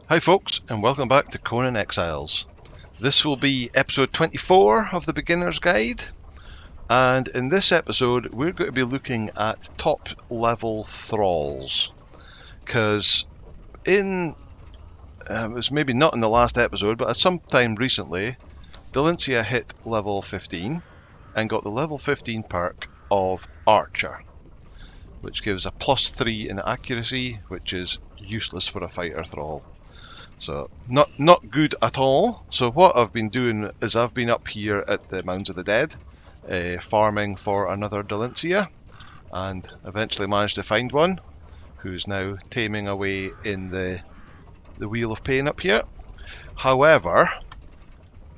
Hi folks, and welcome back to Conan Exiles. This will be episode 24 of the Beginner's Guide, and in this episode we're going to be looking at top level Thralls, because it was maybe not in the last episode, but at some time recently, Delincia hit level 15 and got the level 15 perk of Archer, which gives a +3 in accuracy, which is useless for a fighter Thrall. So not good at all. So what I've been doing is I've been up here at the Mounds of the Dead, farming for another Delincia, and eventually managed to find one who's now taming away in the Wheel of Pain up here. However,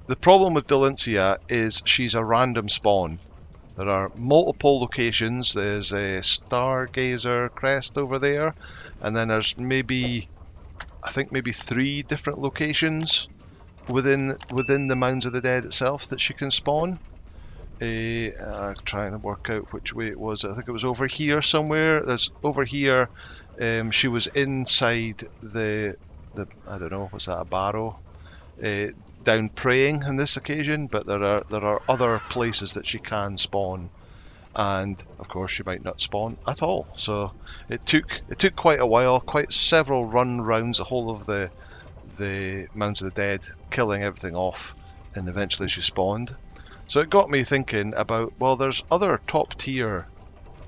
the problem with Delincia is she's a random spawn. There are multiple locations. There's a Stargazer crest over there, and then there's I think maybe 3 different locations within the Mounds of the Dead itself that she can spawn. Trying to work out which way it was. I think it was over here somewhere. There's over here. She was inside the I don't know, was that a barrow? Down praying on this occasion, but there are other places that she can spawn, and of course she might not spawn at all. So it took quite a while, quite several run rounds, the whole of the Mounds of the Dead, killing everything off, and eventually she spawned. So it got me thinking about, well, there's other top tier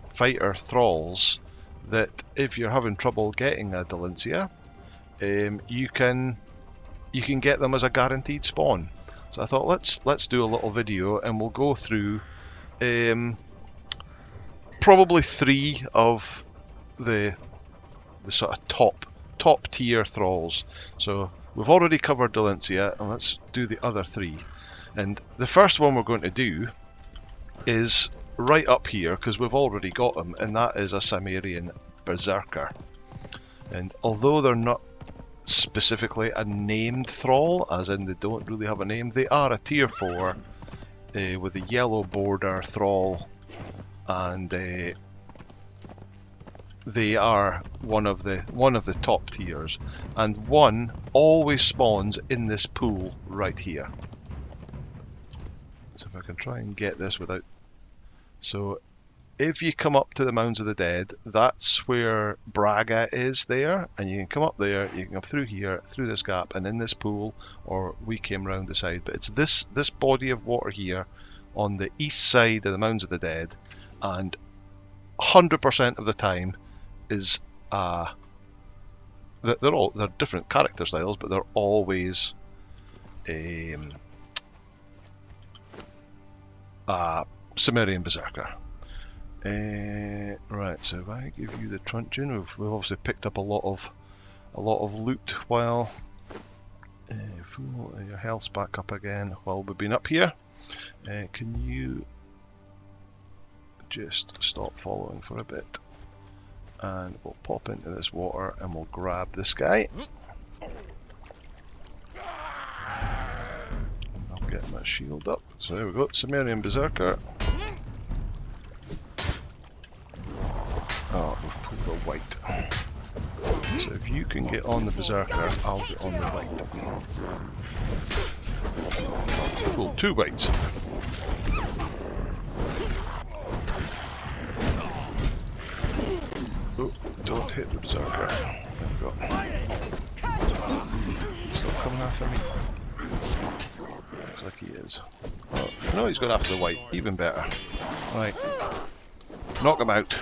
fighter Thralls that if you're having trouble getting a Delincia, you can get them as a guaranteed spawn. So I thought let's do a little video and we'll go through probably 3 of the sort of top tier Thralls. So we've already covered Delincia, and let's do the other 3. And the first one we're going to do is right up here, because we've already got them, and that is a Cimmerian Berserker. And although they're not specifically a named Thrall, as in they don't really have a name, they are a tier 4 with a yellow border Thrall, and they are one of the top tiers, and one always spawns in this pool right here. So if I can try and get this without... So if you come up to the Mounds of the Dead, that's where Braga is there, and you can come up there, you can come through here, through this gap, and in this pool, or we came round the side, but it's this body of water here on the east side of the Mounds of the Dead, and 100% of the time is they're different character styles, but they're always Cimmerian Berserker. Right, so if I give you the truncheon, we've obviously picked up a lot of loot while your health's back up again while we've been up here. Can you just stop following for a bit? And we'll pop into this water and we'll grab this guy. I'll get my shield up. So there we go, Cimmerian Berserker. Oh, we've pulled a white. So if you can get on the Berserker, I'll get on the white. Pull 2 whites. Oh, don't hit the Berserker. There we go. Still coming after me. Looks like he is. Oh, no, he's gone after the white. Even better. Right. Knock him out.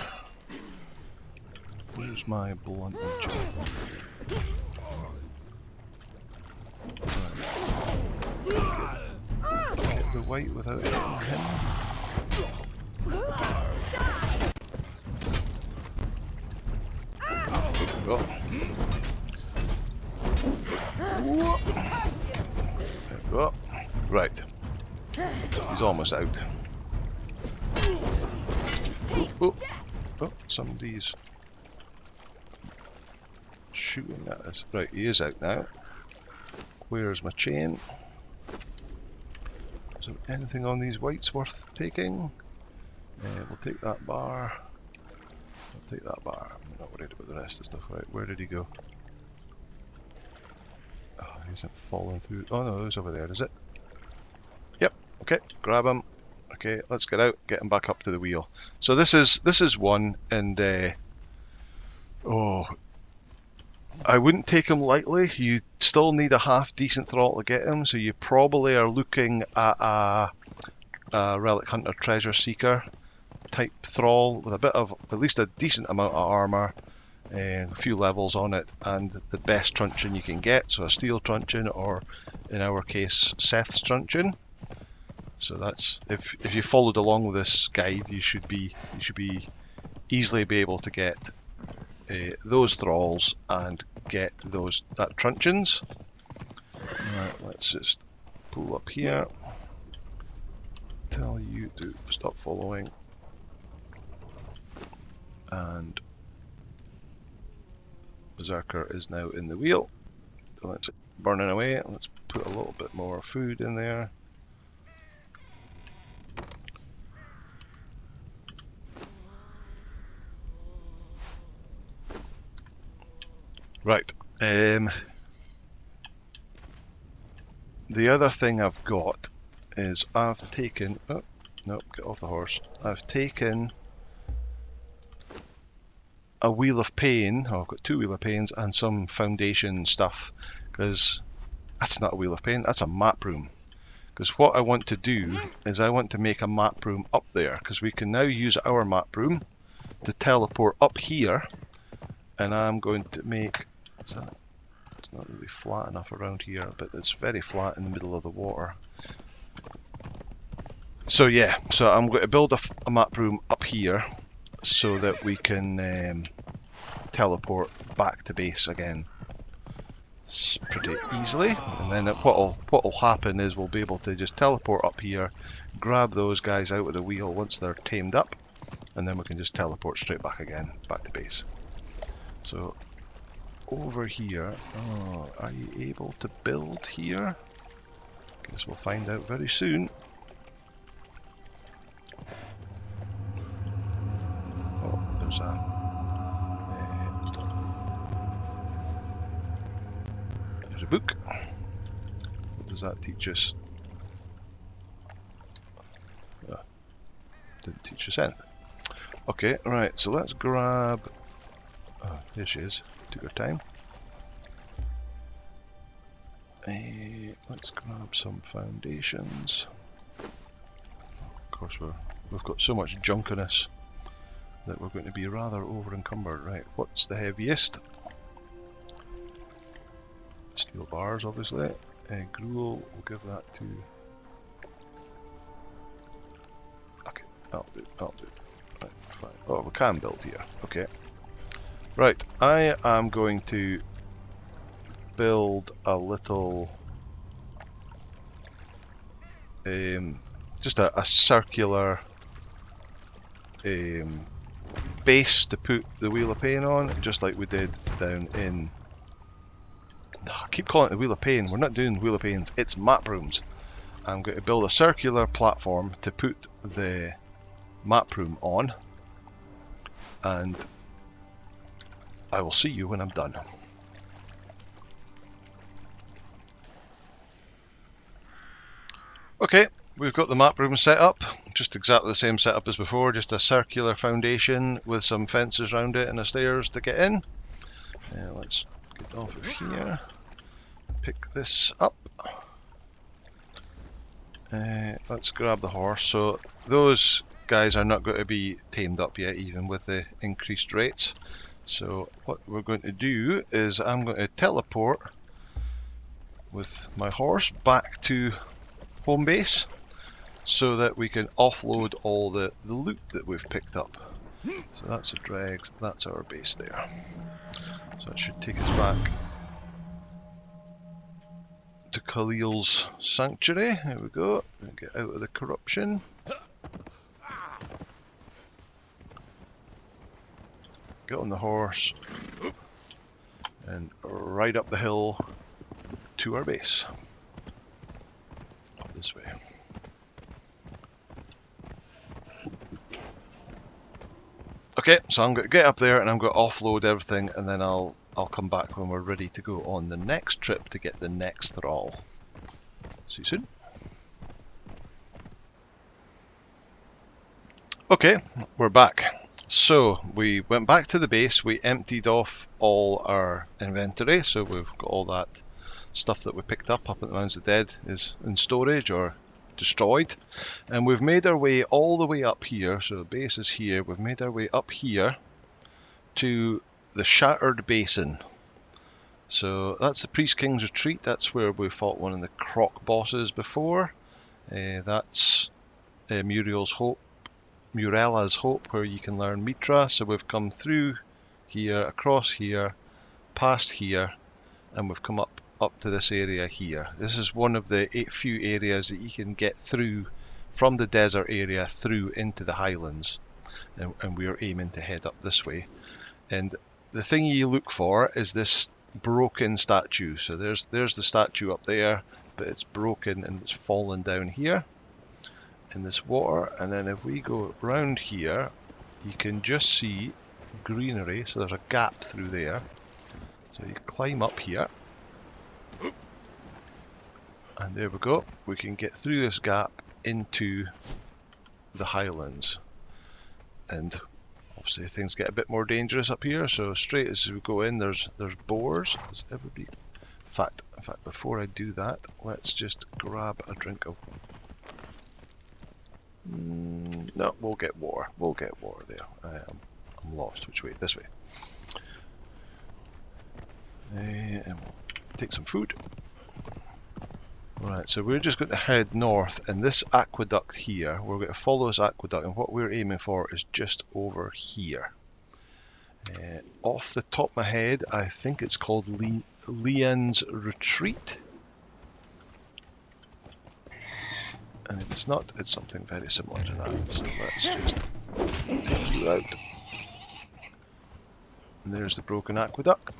Where's my blunt edge? Right. Hit the white without hitting him. Go. There we go. Right. He's almost out. Oh, somebody's shooting at us. Right, he is out now. Where's my chain? Is there anything on these whites worth taking? We'll take that bar. I'll take that bar. I'm not worried about the rest of the stuff. Right, where did he go? isn't falling through. Oh no, it's over there, is it? Yep. Okay, grab him. Okay, let's get out, get him back up to the wheel. So this is one, and oh, I wouldn't take him lightly. You still need a half decent thrall to get him, so you probably are looking at a Relic Hunter Treasure Seeker type thrall with a bit of, at least a decent amount of armor, a few levels on it, and the best truncheon you can get, so a steel truncheon, or in our case Seth's truncheon. So that's, if you followed along with this guide, you should be easily be able to get those thralls and get that truncheons. Right, let's just pull up here. Tell you to stop following. And Berserker is now in the wheel. So let's burning away. Let's put a little bit more food in there. Right. The other thing I've got is I've taken... Oh, no, get off the horse. I've taken a Wheel of Pain. Oh, I've got 2 Wheel of Pains and some foundation stuff, because that's not a Wheel of Pain, that's a map room. Because what I want to do is I want to make a map room up there, because we can now use our map room to teleport up here, and I'm going to make... It's not really flat enough around here, but it's very flat in the middle of the water. So yeah, so I'm going to build a map room up here so that we can teleport back to base again pretty easily. And then what'll happen is we'll be able to just teleport up here, grab those guys out of the wheel once they're tamed up, and then we can just teleport straight back again, back to base. So over here, oh, are you able to build here? Guess we'll find out very soon. Oh, there's a book. What does that teach us? Didn't teach us anything. Okay, right, so let's grab... Oh, here she is. Took her time. Let's grab some foundations. Of course, we've got so much junk in us that we're going to be rather over encumbered. Right, what's the heaviest? Steel bars, obviously. Gruel, we'll give that to... Okay, that'll do. Right, fine. Oh, we can build here. Okay. Right, I am going to build a little, just a circular base to put the Wheel of Pain on, just like we did down in... I keep calling it the Wheel of Pain. We're not doing Wheel of Pains, it's map rooms. I'm going to build a circular platform to put the map room on, and I will see you when I'm done. Okay, we've got the map room set up, just exactly the same setup as before, just a circular foundation with some fences around it and the stairs to get in. Let's get off of here, pick this up. Let's grab the horse. So those guys are not going to be tamed up yet, even with the increased rates. So what we're going to do is I'm going to teleport with my horse back to home base so that we can offload all the loot that we've picked up. So that's a drag, that's our base there. So that should take us back to Khalil's sanctuary. There we go. Get out of the corruption. Get on the horse and ride up the hill to our base. Up this way. Okay, so I'm going to get up there and I'm going to offload everything, and then I'll I'll come back when we're ready to go on the next trip to get the next Thrall. See you soon. Okay, we're back. So we went back to the base, we emptied off all our inventory, so we've got all that stuff that we picked up at the Mounds of the Dead is in storage or destroyed, and we've made our way all the way up here, so the base is here, we've made our way up here to the Shattered Basin. So that's the Priest King's Retreat, that's where we fought one of the croc bosses before. That's Murella's Hope, where you can learn Mitra. So we've come through here, across here, past here, and we've come up to this area here. This is one of the few areas that you can get through from the desert area through into the highlands, and we're aiming to head up this way. And the thing you look for is this broken statue. So there's the statue up there, but it's broken and it's fallen down here in this water. And then if we go round here, you can just see greenery, so there's a gap through there. So you climb up here, and there we go, we can get through this gap into the highlands. And obviously things get a bit more dangerous up here, so straight as we go in, there's boars. In fact, before I do that, let's just grab a drink of... No, we'll get water there. I'm lost. Which way? This way. And we'll take some food. Right, so we're just going to head north, and this aqueduct here, we're going to follow this aqueduct, and what we're aiming for is just over here. Off the top of my head, I think it's called Lian's Retreat. And if it's not, it's something very similar to that. So let's just take you out. And there's the broken aqueduct.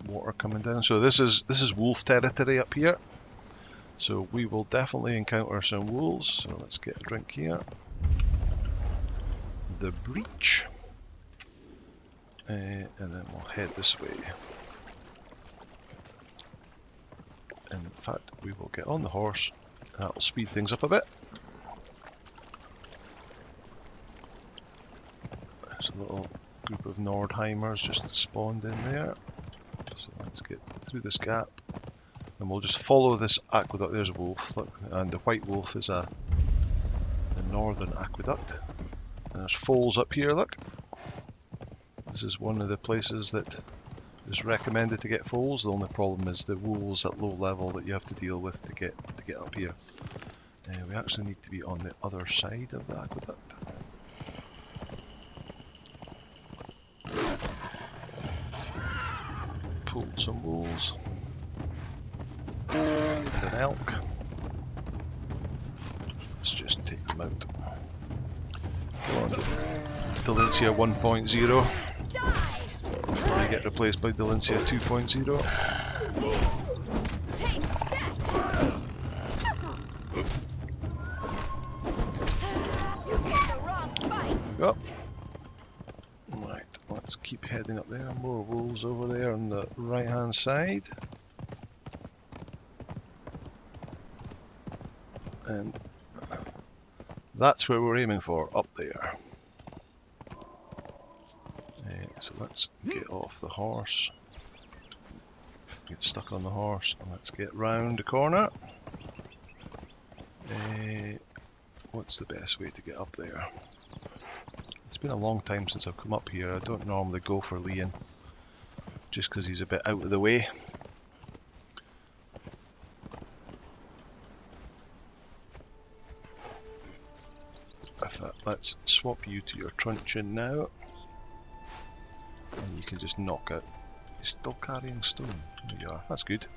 Water coming down. So this is wolf territory up here. So we will definitely encounter some wolves. So let's get a drink here. The breach. And then we'll head this way. And in fact, we will get on the horse. That'll speed things up a bit. There's a little group of Nordheimers just spawned in there. So let's get through this gap. And we'll just follow this aqueduct. There's a wolf, look, and the white wolf is the northern aqueduct. And there's foals up here, look. This is one of the places that is recommended to get foals. The only problem is the wolves at low level that you have to deal with to get up here. We actually need to be on the other side of the aqueduct. Pulled some wolves. And an elk. Let's just take them out. Go on, Delencia 1.0. Before I get replaced by Delencia 2.0. Go. Right, let's keep heading up there. More wolves over there on the right hand side. And that's where we're aiming for, up there. So let's get off the horse, get stuck on the horse, and let's get round the corner. What's the best way to get up there? It's been a long time since I've come up here. I don't normally go for Lian, just because he's a bit out of the way. Let's swap you to your truncheon now. And you can just knock out. He's still carrying stone. There you are. That's good.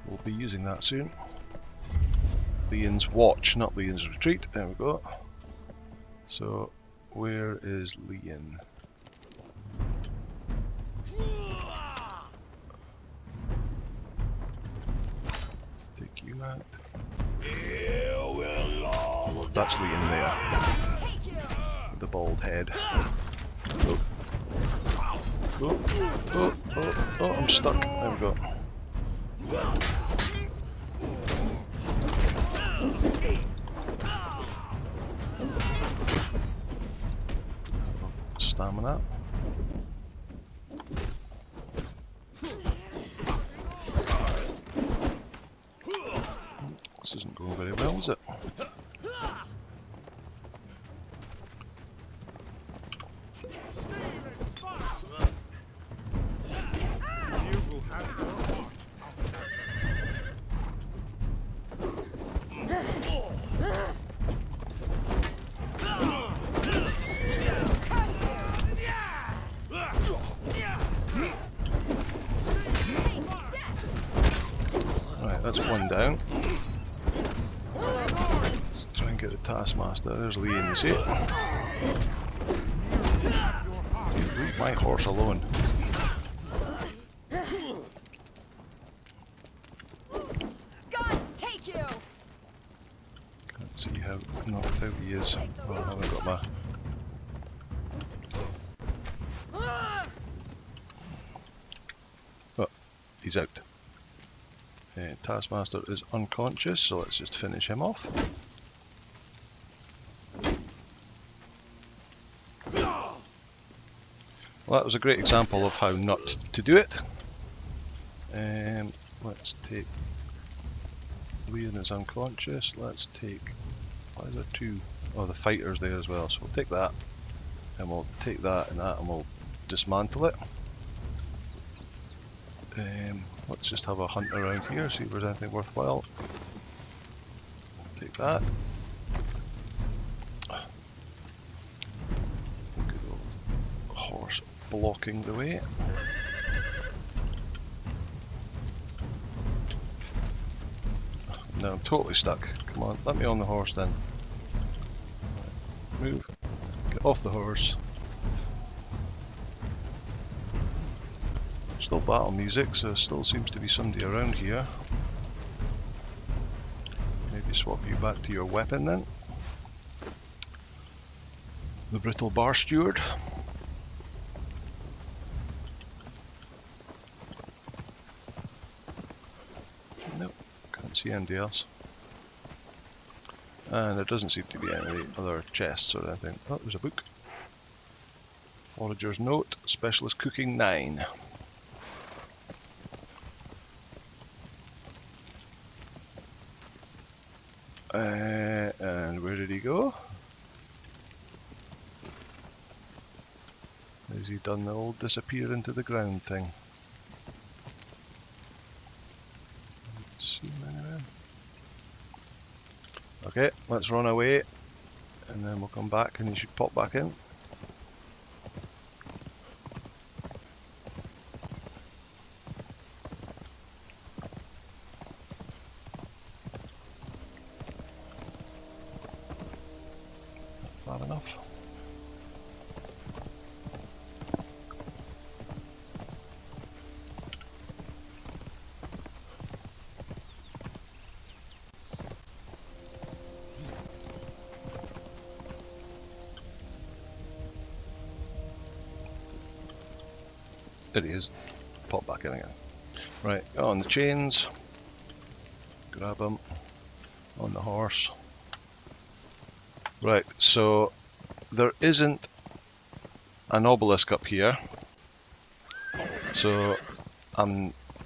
We'll be using that soon. Lian's Watch, not Lian's Retreat. There we go. So, where is Lian? Let's take you out. That's Lian there. The bald head. Oh. Oh, oh, oh, oh, I'm stuck. There we go. Stamina. This isn't going very well, is it? Right, that's one down. Let's try and get the Taskmaster. There's Lian, you see it? Leave my horse alone. Can't see how knocked out he is. Oh, I haven't got my... Oh, he's out. Taskmaster is unconscious, so let's just finish him off. Well, that was a great example of how not to do it. Let's take... Lian is unconscious. Let's take... Why is there two? Oh, the fighter's there as well, so we'll take that. And we'll take that, and we'll dismantle it. Let's just have a hunt around here, see if there's anything worthwhile. Take that. Good old horse blocking the way. Now I'm totally stuck. Come on, let me on the horse then. Move. Get off the horse. Still battle music, so there still seems to be somebody around here. Maybe swap you back to your weapon then. The brittle bar steward. Nope, can't see anybody else. And there doesn't seem to be any other chests or anything. Oh, there's a book. Forager's Note, Specialist Cooking 9. And where did he go? Has he done the old disappear into the ground thing? Let's see him anywhere. Okay, let's run away and then we'll come back and he should pop back in. Far enough. There he is. Pop back in again. Right, on the chains. Grab him. On the horse. Right, so there isn't an obelisk up here. So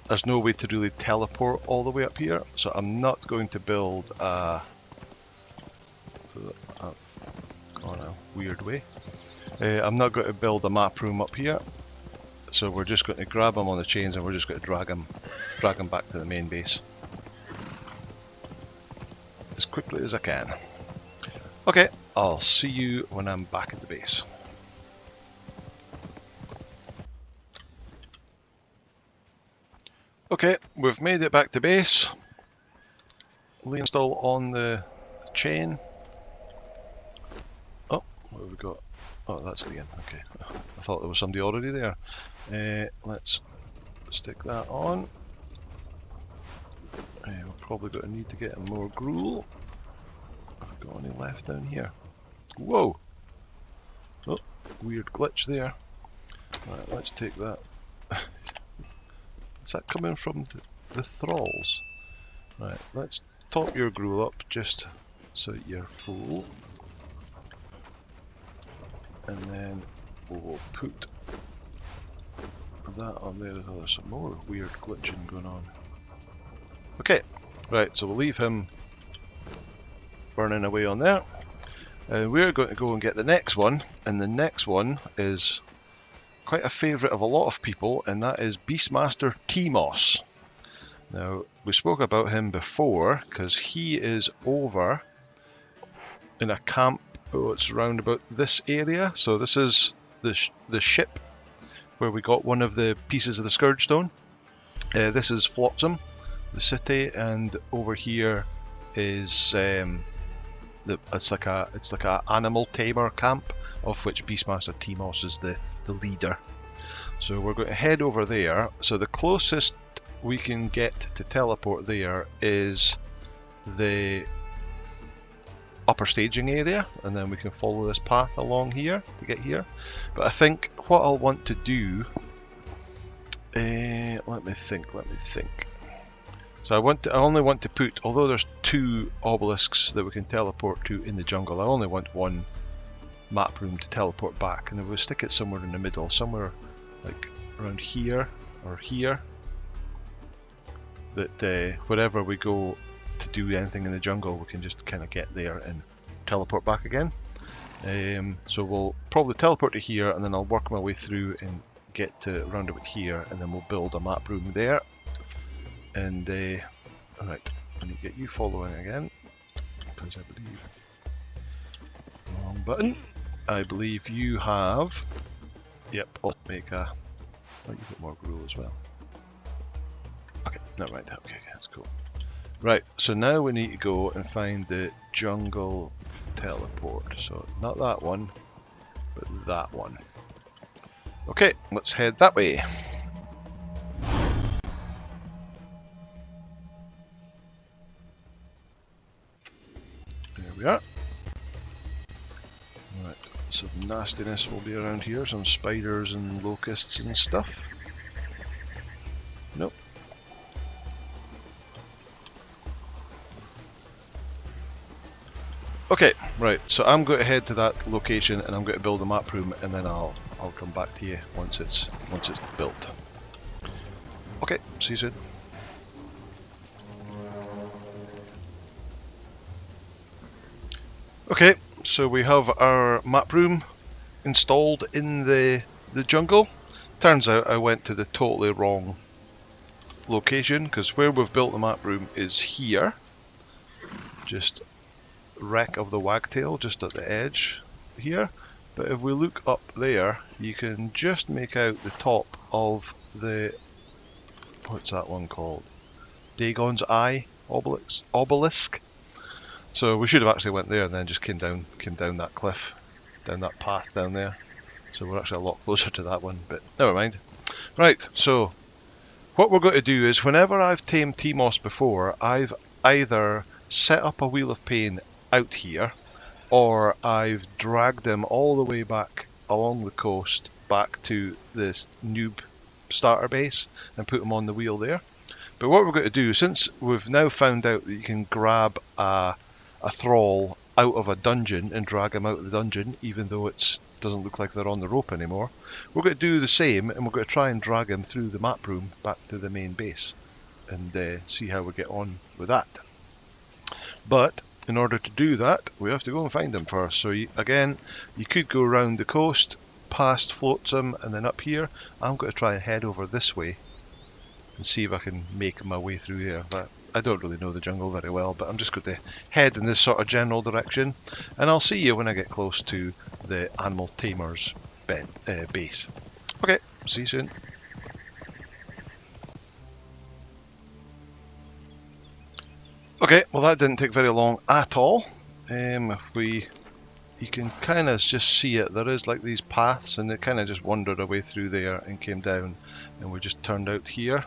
there's no way to really teleport all the way up here. So I'm not going to build I've gone a weird way. I'm not going to build a map room up here. So we're just going to grab him on the chains and we're just going to drag him back to the main base as quickly as I can. Okay, I'll see you when I'm back at the base. Okay, we've made it back to base. Lian's still on the chain. Oh, what have we got? Oh, that's Lian. Okay, I thought there was somebody already there. Let's stick that on. We're probably going to need to get more gruel. Have we got any left down here? Whoa! Oh, weird glitch there. Right, let's take that. Is that coming from the Thralls? Right, let's top your gruel up just so you're full. And then we'll put that on there. Oh, there's some more weird glitching going on. Okay, right, so we'll leave him burning away on there. And we're going to go and get the next one, and the next one is quite a favourite of a lot of people, and that is Beastmaster Teimos. Now, we spoke about him before, because he is over in a camp, it's around about this area. So this is the ship where we got one of the pieces of the Scourge Stone. This is Flotsam, the city, and over here is it's like a animal tamer camp, of which Beastmaster Teimos is the leader. So we're going to head over there. So the closest we can get to teleport there is the upper staging area, and then we can follow this path along here to get here. But I think what I'll want to do, let me think. So I only want to put, although there's 2 obelisks that we can teleport to in the jungle, I only want 1 map room to teleport back, and if we stick it somewhere in the middle, somewhere like around here or here, that wherever we go to do anything in the jungle, we can just kind of get there and teleport back again. So we'll probably teleport to here, and then I'll work my way through and get to round about here, and then we'll build a map room there. And alright, I need to get you following again, because I believe, wrong button, I believe you have, yep, I'll make a, oh, you put more gruel as well. Okay, never mind, okay, that's cool. Right, so now we need to go and find the jungle teleport. So not that one, but that one. Okay, let's head that way. There we are. Right, some nastiness will be around here, some spiders and locusts and stuff. Nope. Okay, right, so I'm going to head to that location and I'm going to build a map room, and then I'll come back to you once it's built. Okay, see you soon. Okay, so we have our map room installed in the jungle. Turns out I went to the totally wrong location, because where we've built the map room is here. Just wreck of the wagtail just at the edge here, but if we look up there, you can just make out the top of the, what's that one called, Dagon's Eye obelisk. So we should have actually went there and then just came down that cliff, down that path down there. So we're actually a lot closer to that one, but never mind. Right, so what we're going to do is, whenever I've tamed Teimos before, I've either set up a Wheel of Pain out here, or I've dragged them all the way back along the coast back to this noob starter base and put them on the wheel there. But what we're going to do, since we've now found out that you can grab a thrall out of a dungeon and drag them out of the dungeon, even though it doesn't look like they're on the rope anymore, we're going to do the same, and we're going to try and drag them through the map room back to the main base and see how we get on with that. But in order to do that, we have to go and find them first. So again, you could go around the coast, past Flotsam, and then up here. I'm going to try and head over this way and see if I can make my way through here. But I don't really know the jungle very well, but I'm just going to head in this sort of general direction, and I'll see you when I get close to the Animal Tamer's base. Okay, see you soon. Okay, well that didn't take very long at all. You can kind of just see it. There is like these paths, and they kind of just wandered away through there and came down, and we just turned out here.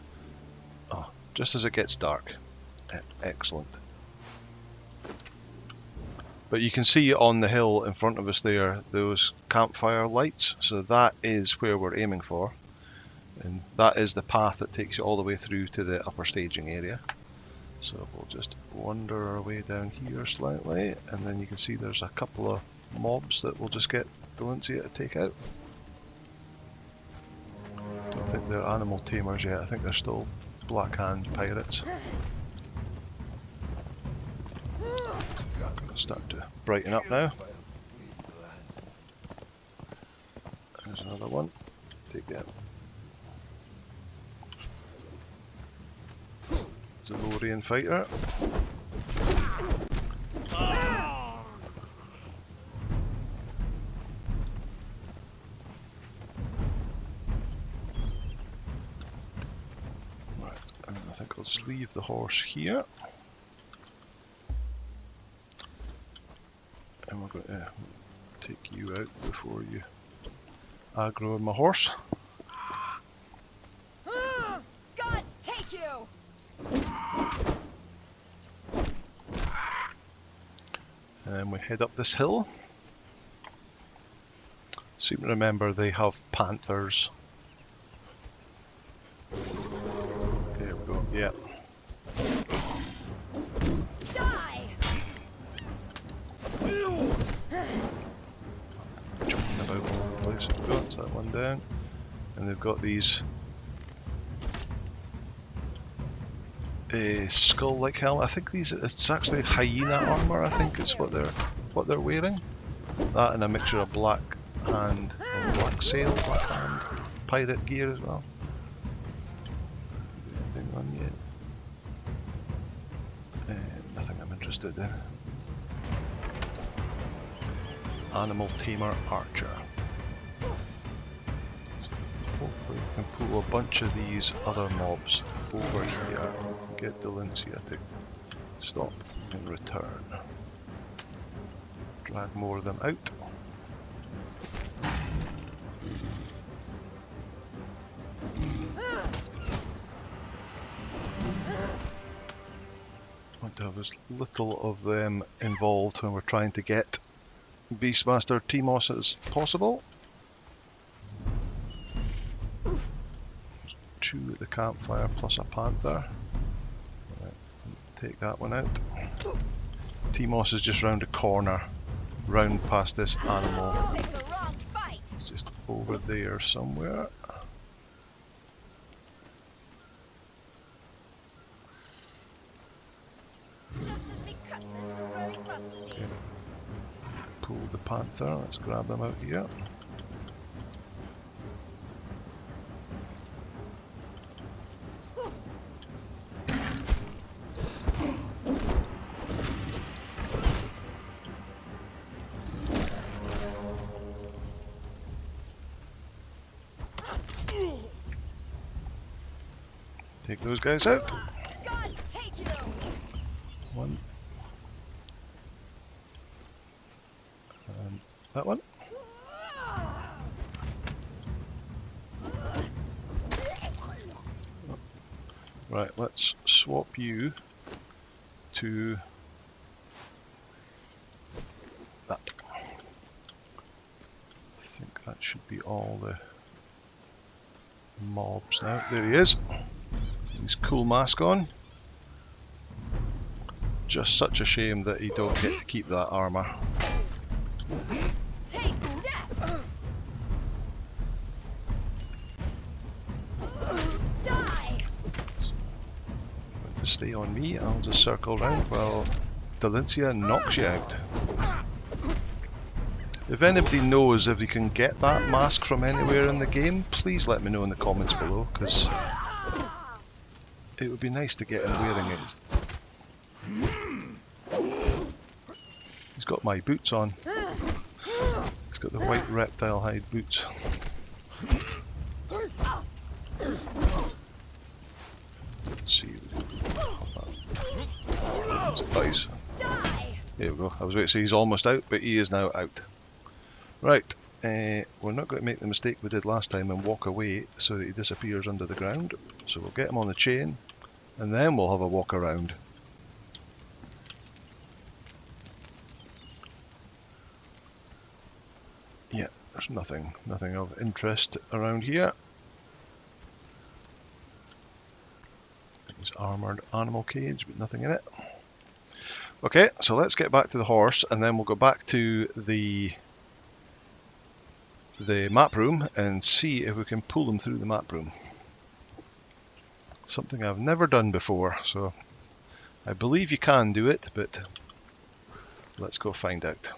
Oh, just as it gets dark. Excellent. But you can see on the hill in front of us there, those campfire lights. So that is where we're aiming for. And that is the path that takes you all the way through to the upper staging area. So we'll just wander our way down here slightly, and then you can see there's a couple of mobs that we'll just get Valencia to take out. Don't think they're animal tamers yet, I think they're still Black Hand pirates. Gonna start to brighten up now. There's another one. Take that. It's a Lorian fighter. Right, and I think I'll just leave the horse here. And we're going to take you out before you aggro my horse. Gods take you! And we head up this hill. Seem to remember they have panthers. There we go, yeah. Die! Jumping about all the place. We've got that one down. And they've got these skull-like helmet. I think it's actually hyena armor. I think it's what they're wearing. That and a mixture of black hand and black sail, black hand pirate gear as well. Anything on yet? Nothing I'm interested in. Animal tamer archer. Hopefully we can pull a bunch of these other mobs over here and get Delencia to stop and return. Drag more of them out. Want to have as little of them involved when we're trying to get Beastmaster Teimos as possible. Two at the campfire plus a panther. Right, take that one out. Teimos is just round the corner, round past this animal. It's just over there somewhere. Okay. Pull the panther, let's grab them out here. Take those guys out. One. And that one. Right, let's swap you to that. I think that should be all the mobs now. There he is. His cool mask on. Just such a shame that he don't get to keep that armor. Taste death. Die. To stay on me, I'll just circle around while Delencia knocks you out. If anybody knows if you can get that mask from anywhere in the game, please let me know in the comments below, because it would be nice to get him wearing it. He's got my boots on. He's got the white reptile hide boots. Let's see. Nice. There we go. I was going to say he's almost out, but he is now out. Right. We're not going to make the mistake we did last time and walk away so that he disappears under the ground. So we'll get him on the chain, and then we'll have a walk around. Yeah, there's nothing of interest around here. It's armoured animal cage, but nothing in it. Okay, so let's get back to the horse, and then we'll go back to the map room and see if we can pull them through the map room. Something I've never done before, so I believe you can do it, but let's go find out.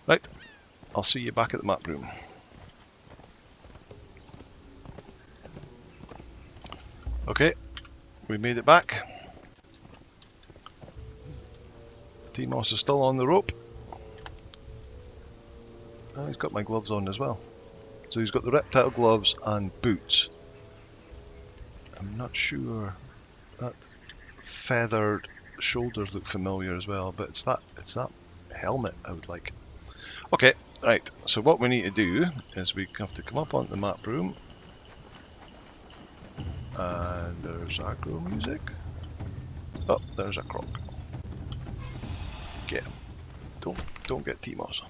Right, I'll see you back at the map room. Okay, we made it back. Teimos is still on the rope. Oh, he's got my gloves on as well. So he's got the reptile gloves and boots. I'm not sure. That feathered shoulders look familiar as well, but it's that helmet I would like. Okay, right. So what we need to do is we have to come up onto the map room, and there's aggro music. Oh, there's a croc. Get him. Don't get Teimos.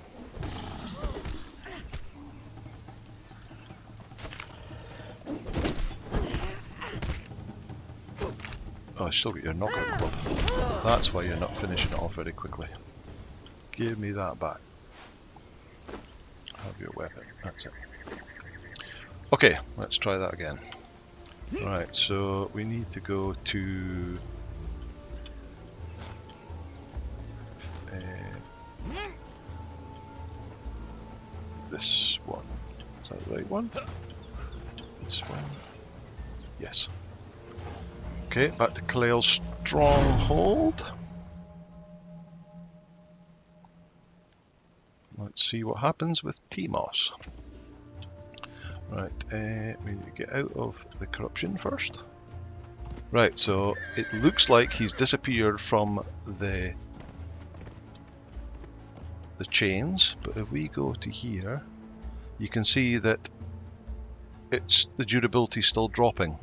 Oh, I still got your knockout club. That's why you're not finishing it off very quickly. Give me that back. Have your weapon. That's it. Okay, let's try that again. Right, so we need to go to this one. Is that the right one? This one. Yes. Okay, back to Clayle's stronghold. Let's see what happens with Teimos. Right, we need to get out of the corruption first. Right, so it looks like he's disappeared from the chains, but if we go to here, you can see that the durability is still dropping,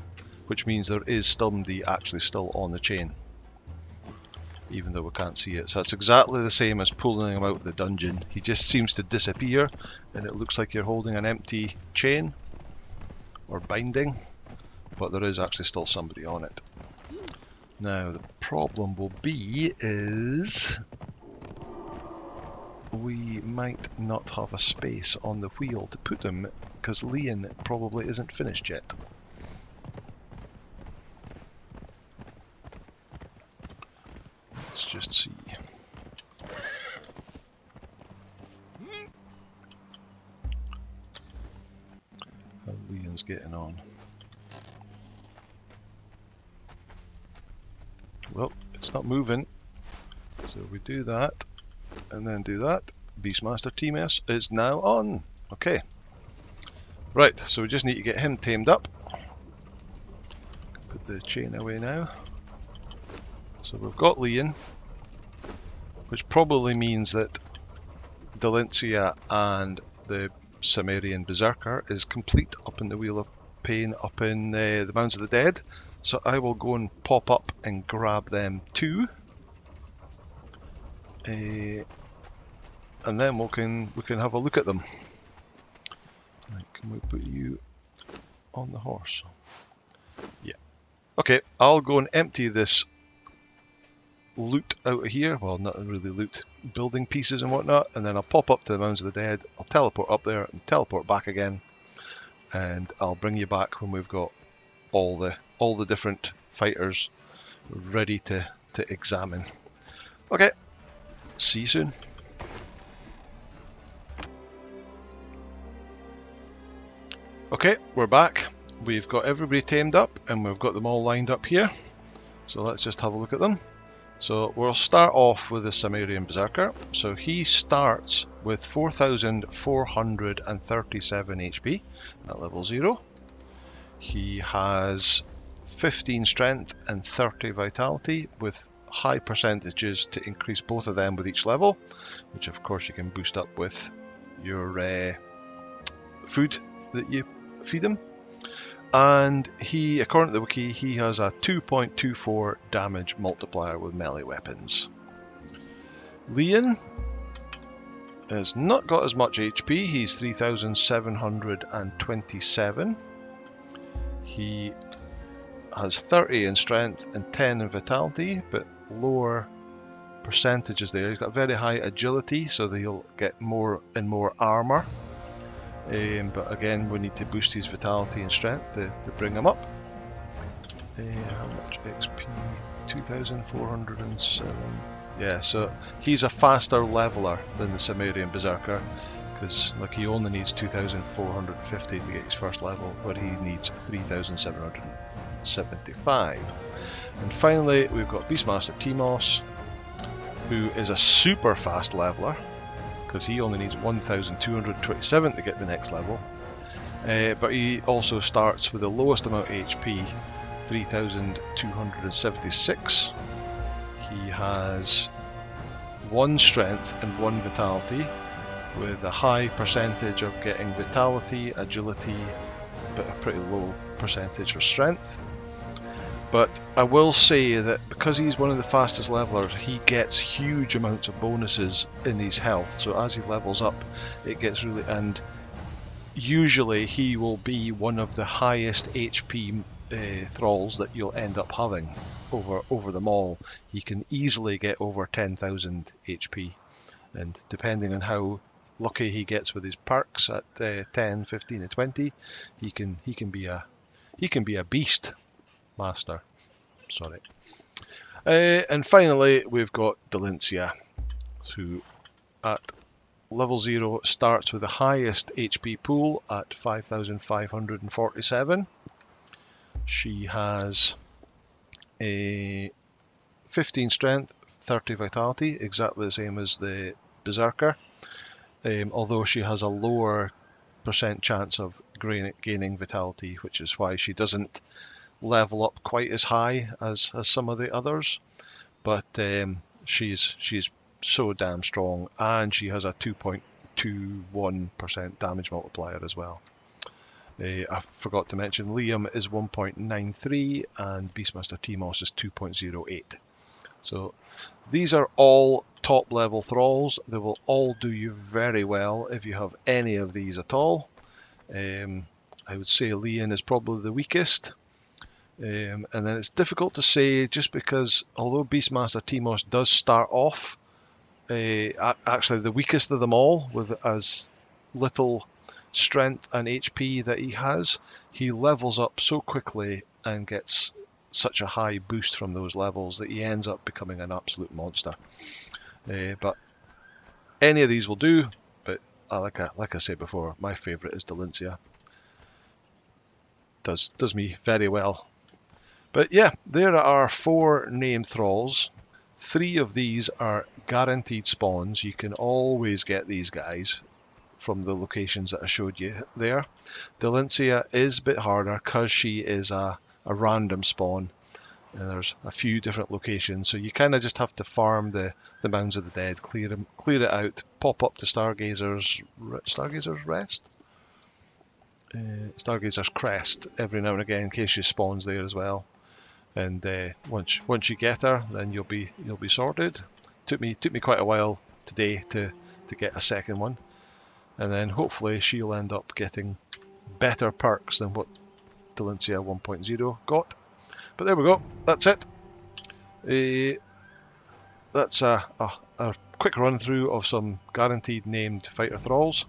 which means there is somebody actually still on the chain, even though we can't see it. So it's exactly the same as pulling him out of the dungeon. He just seems to disappear, and it looks like you're holding an empty chain or binding, but there is actually still somebody on it. Now the problem will be is we might not have a space on the wheel to put them, because Lian probably isn't finished yet. Let's just see. How Lian's getting on. Well, it's not moving, so we do that. And then do that. Beastmaster Teimos is now on. Okay. Right, so we just need to get him tamed up. Put the chain away now. So we've got Lian, which probably means that Dalencia and the Cimmerian Berserker is complete up in the Wheel of Pain, up in the Mounds of the Dead. So I will go and pop up and grab them too. And then we can have a look at them. Right, can we put you on the horse? Yeah. Okay, I'll go and empty this loot out of here. Well, not really loot, building pieces and whatnot, and then I'll pop up to the Mounds of the Dead. I'll teleport up there and teleport back again, and I'll bring you back when we've got all the different fighters ready to examine. Okay, see you soon. Okay, we're back. We've got everybody tamed up and we've got them all lined up here. So let's just have a look at them. So we'll start off with the Cimmerian Berserker. So he starts with 4,437 HP at level 0. He has 15 strength and 30 vitality with high percentages to increase both of them with each level, which of course you can boost up with your food that you feed him. And he, according to the wiki, he has a 2.24 damage multiplier with melee weapons. Lian has not got as much HP. He's 3,727. He has 30 in strength and 10 in vitality, but lower percentages there. He's got very high agility, so that he'll get more and more armor. But again, we need to boost his vitality and strength to bring him up. How much XP? 2,407. Yeah, so he's a faster leveler than the Cimmerian Berserker, because like he only needs 2,450 to get his first level, where he needs 3,775. And finally, we've got Beastmaster Teimos, who is a super fast leveler, because he only needs 1,227 to get the next level. But he also starts with the lowest amount of HP, 3,276. He has 1 strength and 1 vitality, with a high percentage of getting vitality, agility, but a pretty low percentage for strength. But I will say that because he's one of the fastest levelers, he gets huge amounts of bonuses in his health. So as he levels up, it gets really... and usually he will be one of the highest HP thralls that you'll end up having over them all. He can easily get over 10,000 HP, and depending on how lucky he gets with his perks at 10, 15 and 20, he can be a beast master. Sorry. And finally we've got Delincia, who at level 0 starts with the highest HP pool at 5,547. She has a 15 strength, 30 vitality, exactly the same as the Berserker, although she has a lower percent chance of gaining vitality, which is why she doesn't level up quite as high as some of the others. But she's so damn strong, and she has a 2.21% damage multiplier as well. I forgot to mention Liam is 1.93 and Beastmaster Teimos is 2.08. So these are all top level thralls. They will all do you very well if you have any of these at all. I would say Lian is probably the weakest. And then it's difficult to say, just because although Beastmaster Teimos does start off actually the weakest of them all, with as little strength and HP that he has, he levels up so quickly and gets such a high boost from those levels that he ends up becoming an absolute monster. But any of these will do, but like I said before, my favourite is Delincia. Does me very well. But yeah, there are 4 named thralls. 3 of these are guaranteed spawns. You can always get these guys from the locations that I showed you there. Delincia is a bit harder because she is a random spawn, and there's a few different locations, so you kind of just have to farm the Mounds of the Dead, clear it out, pop up to Stargazer's Rest? Stargazer's Crest every now and again in case she spawns there as well. And once you get her, then you'll be sorted. Took me quite a while today to get a second one, and then hopefully she'll end up getting better perks than what Delincia 1.0 got. But there we go. That's it. That's a quick run through of some guaranteed named fighter thralls.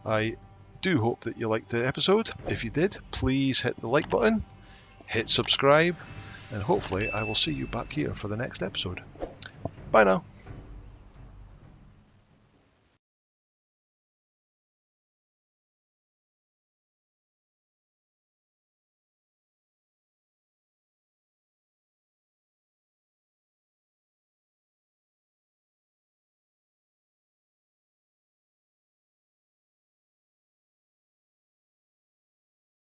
I do hope that you liked the episode. If you did, please hit the like button, hit subscribe, and hopefully I will see you back here for the next episode. Bye now.